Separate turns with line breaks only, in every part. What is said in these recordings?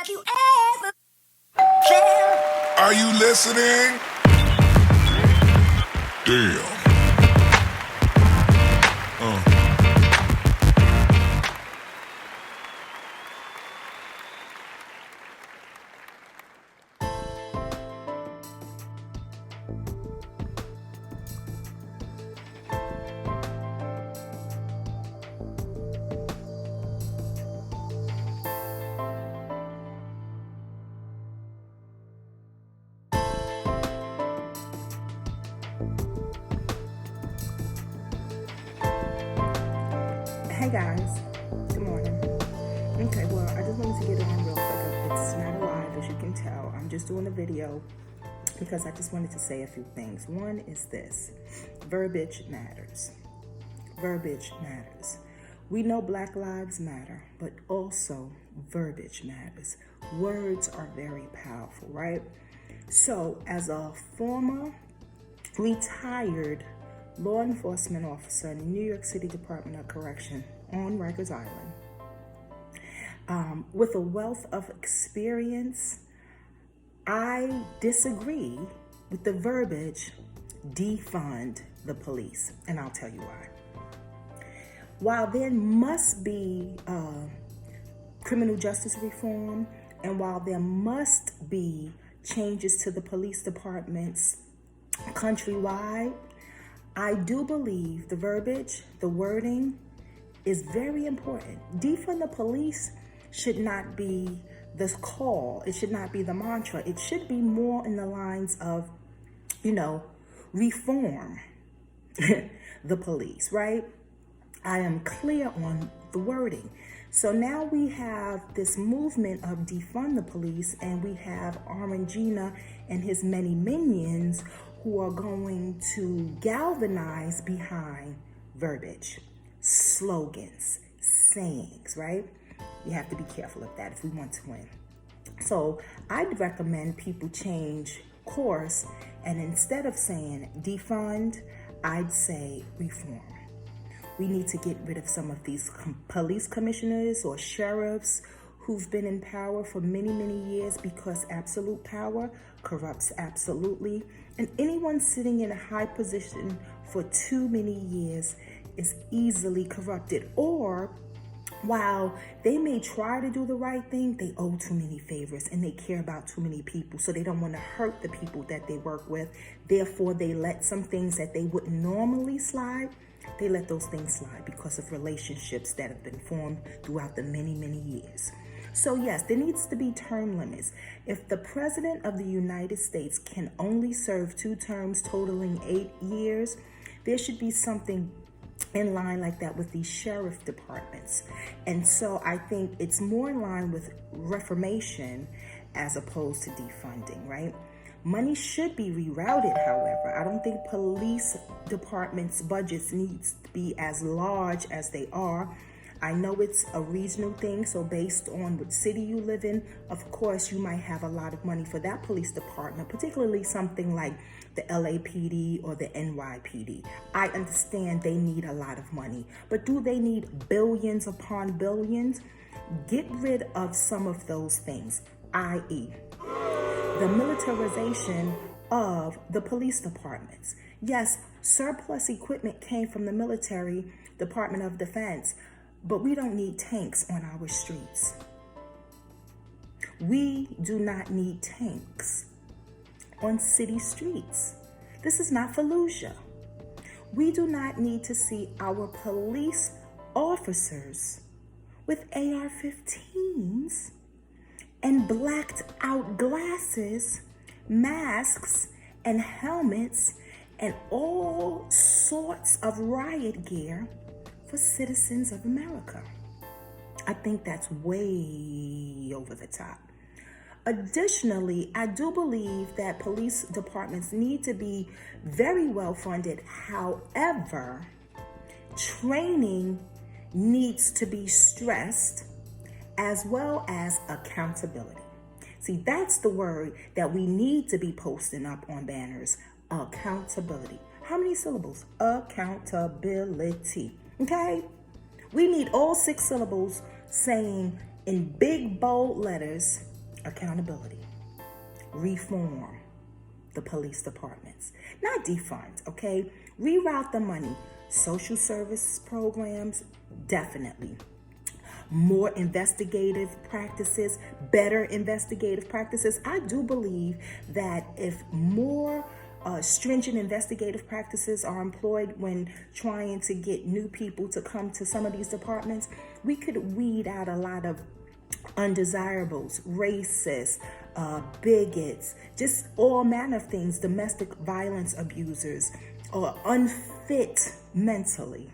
you ever can.
Are you listening? Damn.
Hey guys, good morning. Okay, well, I just wanted to get on real quick. It's not live, as you can tell. I'm just doing a video because I just wanted to say a few things. One is this: verbiage matters. Verbiage matters. We know Black Lives Matter, but also verbiage matters. Words are very powerful, right? So, as a former retired law enforcement officer in the New York City Department of Correction on Rikers Island, with a wealth of experience, I disagree with the verbiage, defund the police, and I'll tell you why. While there must be criminal justice reform, and while there must be changes to the police departments countrywide, I do believe the verbiage, the wording is very important. Defund the police should not be the call. It should not be the mantra. It should be more in the lines of, reform the police, right? I am clear on the wording. So now we have this movement of defund the police, and we have Orangina and his many minions who are going to galvanize behind verbiage, slogans, sayings, right? You have to be careful of that if we want to win. So I'd recommend people change course, and instead of saying defund, I'd say reform. We need to get rid of some of these police commissioners or sheriffs who've been in power for many, many years, because absolute power corrupts absolutely. And anyone sitting in a high position for too many years is easily corrupted. Or while they may try to do the right thing, they owe too many favors and they care about too many people. So they don't want to hurt the people that they work with. Therefore, they let some things that they wouldn't normally slide, they let those things slide because of relationships that have been formed throughout the many, many years. So yes, there needs to be term limits. If the President of the United States can only serve 2 terms totaling 8 years, there should be something in line like that with these sheriff departments. And so I think it's more in line with reformation as opposed to defunding, right? Money should be rerouted, however. I don't think police departments' budgets needs to be as large as they are. I know it's a regional thing, so based on what city you live in, of course, you might have a lot of money for that police department, particularly something like the LAPD or the NYPD. I understand they need a lot of money, but do they need billions upon billions? Get rid of some of those things, i.e., the militarization of the police departments. Yes, surplus equipment came from the military, Department of Defense, but we don't need tanks on our streets. We do not need tanks on city streets. This is not Fallujah. We do not need to see our police officers with AR-15s and blacked out glasses, masks, and helmets, and all sorts of riot gear for citizens of America. I think that's way over the top. Additionally, I do believe that police departments need to be very well funded. However, training needs to be stressed, as well as accountability. See, that's the word that we need to be posting up on banners: accountability. How many syllables? Accountability. Okay? We need all 6 syllables saying in big bold letters, accountability, reform the police departments, not defund, okay? Reroute the money. Social service programs, definitely. More investigative practices, better investigative practices. I do believe that if more stringent investigative practices are employed when trying to get new people to come to some of these departments, we could weed out a lot of undesirables, racists, bigots, just all manner of things, domestic violence abusers, or unfit mentally.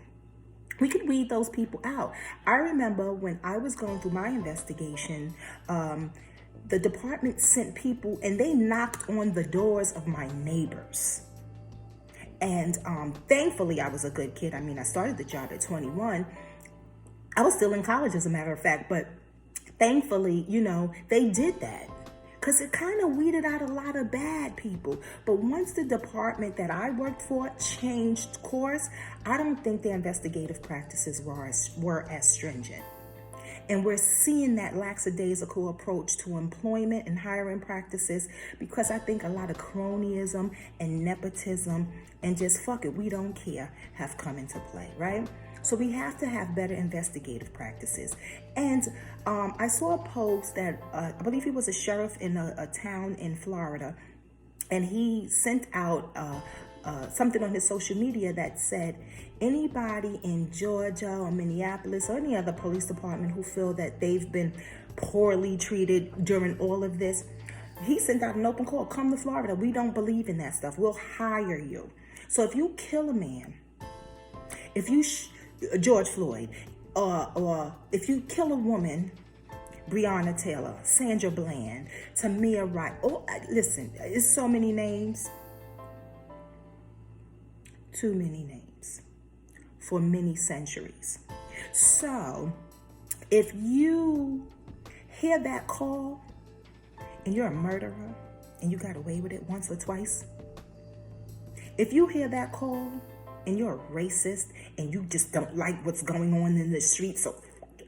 We could weed those people out. I remember when I was going through my investigation, the department sent people and they knocked on the doors of my neighbors. And thankfully, I was a good kid. I mean, I started the job at 21. I was still in college, as a matter of fact, but thankfully, they did that because it kind of weeded out a lot of bad people. But once the department that I worked for changed course, I don't think their investigative practices were as stringent. And we're seeing that lackadaisical approach to employment and hiring practices because I think a lot of cronyism and nepotism and just fuck it, we don't care have come into play, right? So we have to have better investigative practices. And I saw a post that I believe he was a sheriff in a town in Florida, and he sent out something on his social media that said, anybody in Georgia or Minneapolis or any other police department who feel that they've been poorly treated during all of this, he sent out an open call, come to Florida. We don't believe in that stuff. We'll hire you. So if you kill a man, if you George Floyd, or if you kill a woman, Breonna Taylor, Sandra Bland, Tamir Wright. Oh, listen, it's so many names. Too many names for many centuries. So if you hear that call and you're a murderer and you got away with it once or twice, if you hear that call and you're a racist and you just don't like what's going on in the street, so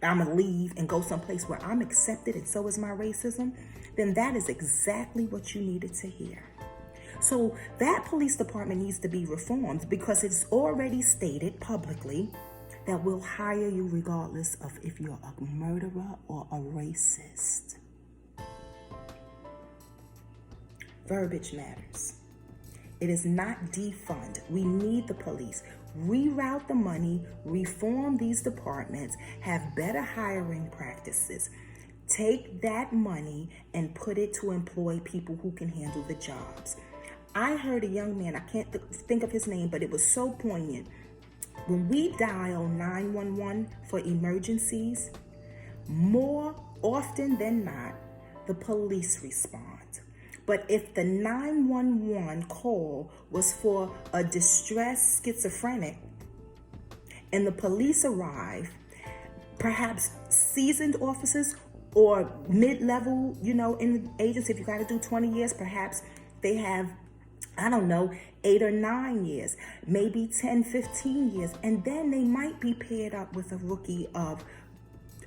I'm gonna leave and go someplace where I'm accepted and so is my racism, then that is exactly what you needed to hear. So that police department needs to be reformed because it's already stated publicly that we'll hire you regardless of if you're a murderer or a racist. Verbiage matters. It is not defund. We need the police. Reroute the money, reform these departments, have better hiring practices. Take that money and put it to employ people who can handle the jobs. I heard a young man, I can't think of his name, but it was so poignant. When we dial 911 for emergencies, more often than not, the police respond. But if the 911 call was for a distressed schizophrenic and the police arrive, perhaps seasoned officers or mid-level, in the agency, if you got to do 20 years, perhaps they have 8 or 9 years, maybe 10, 15 years. And then they might be paired up with a rookie of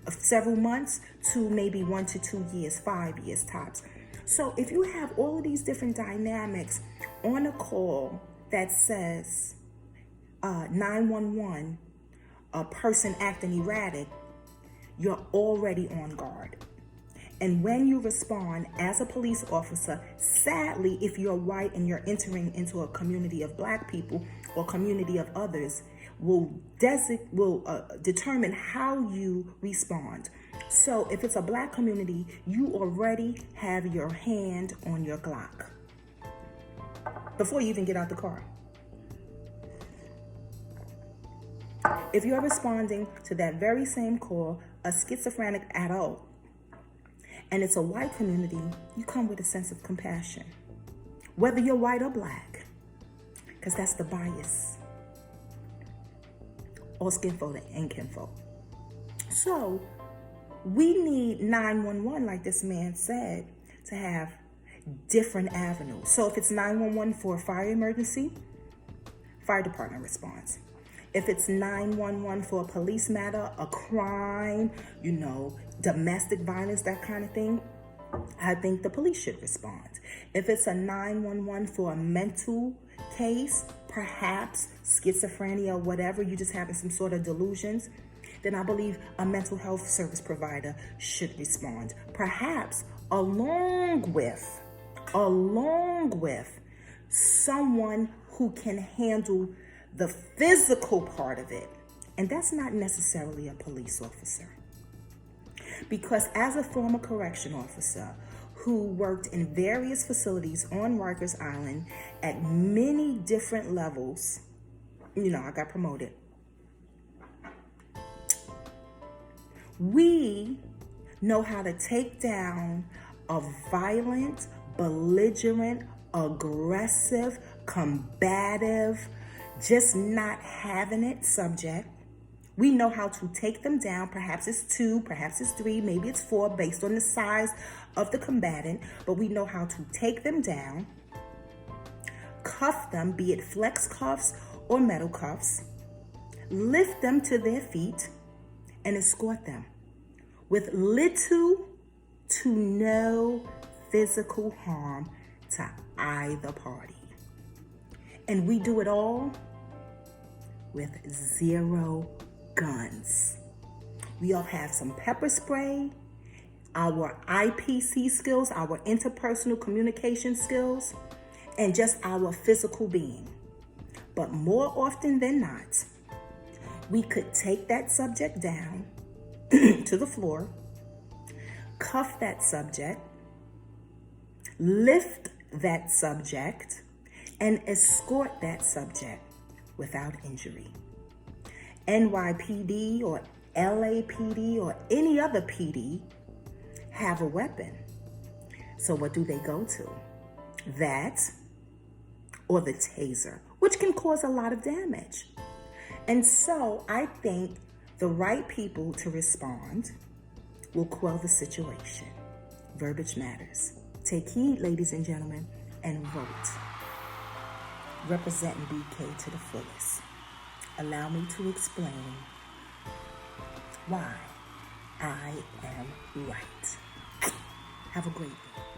several months to maybe 1 to 2 years, 5 years tops. So if you have all of these different dynamics on a call that says 911, a person acting erratic, you're already on guard. And when you respond as a police officer, sadly, if you're white and you're entering into a community of black people or community of others, will determine how you respond. So if it's a black community, you already have your hand on your Glock before you even get out the car. If you're responding to that very same call, a schizophrenic adult, and it's a white community, you come with a sense of compassion, whether you're white or black, because that's the bias. All skinfolk and kinfolk. So we need 911, like this man said, to have different avenues. So if it's 911 for a fire emergency, fire department responds. If it's 911 for a police matter, a crime, domestic violence, that kind of thing, I think the police should respond. If it's a 911 for a mental case, perhaps schizophrenia or whatever, you just having some sort of delusions, then I believe a mental health service provider should respond. Perhaps along with someone who can handle the physical part of it. And that's not necessarily a police officer. Because as a former correction officer who worked in various facilities on Rikers Island at many different levels, I got promoted. We know how to take down a violent, belligerent, aggressive, combative, just not having it subject. We know how to take them down. Perhaps it's 2, perhaps it's 3, maybe it's 4, based on the size of the combatant. But we know how to take them down, cuff them, be it flex cuffs or metal cuffs, lift them to their feet, and escort them with little to no physical harm to either party. And we do it all with 0 guns. We all have some pepper spray, our IPC skills, our interpersonal communication skills, and just our physical being. But more often than not, we could take that subject down to the floor, cuff that subject, lift that subject, and escort that subject without injury. NYPD or LAPD or any other PD have a weapon. So what do they go to? That or the taser, which can cause a lot of damage. And so I think the right people to respond will quell the situation. Verbiage matters. Take heed, ladies and gentlemen, and vote. Representing BK to the fullest. Allow me to explain why I am right. Have a great day.